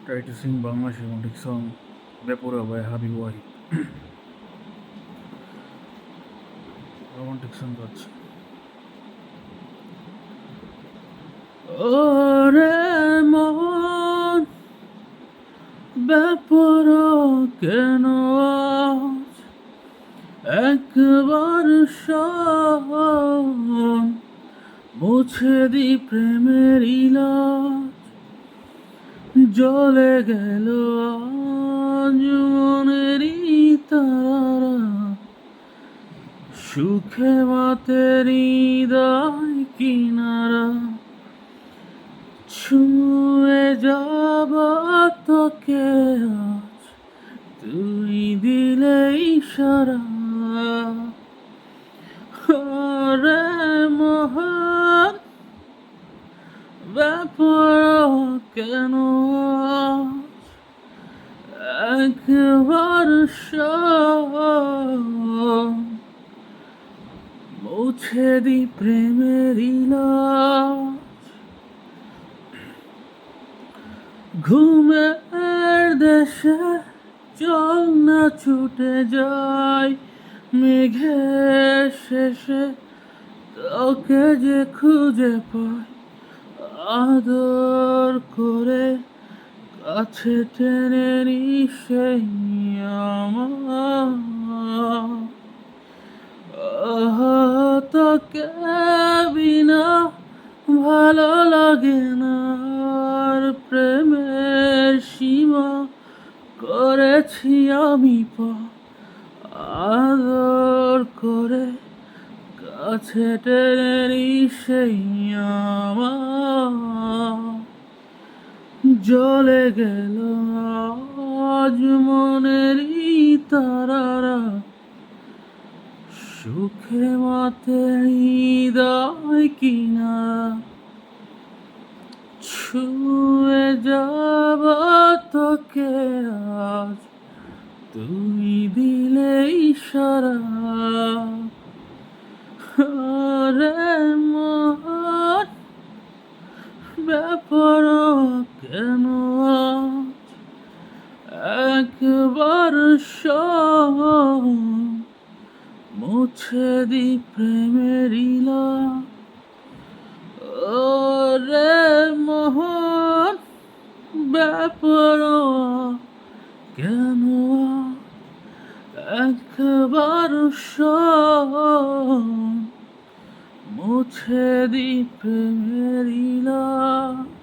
Try to sing Bangladeshi romantic song Bepura by Habib Wahid. Romantic song গাচ্ছি। ওরে মন বেপরা কেন আজ একবার শোন মুছে দি প্রেমের ইলাজ জ্বলে গেল আজ মনেরই তারা সুখে মাতের হৃদয় কিনারা ছুঁয়ে যাব তোকে আজ তুই দিলে ইশারা রে মহান ব্যাপার কেন একবার মুছে দি প্রেমের ইলাজ ঘুমের দেশে চল না ছুটে যাই মেঘের শেষে তোকে যে খুঁজে পাই আদর করে কাছে টেনে নিস সেই আমার তোকে বিনা ভালো লাগে না আর প্রেমের সীমা করেছি আমি আদর করে কাছে টেনে নিস সেই আমার জ্বলে গেল আজ মনেরই তারারা সুখে মাতে হৃদয় কিনা ছুঁয়ে যাব তোকে আজ তুই দিলে ইশারা রে মন ব্যাপার কেন একবার মুছে দি প্রেমের ইলাজ রে মোহন ব্যাপার কেন একবার মুছে দি প্রেমের ইলাজ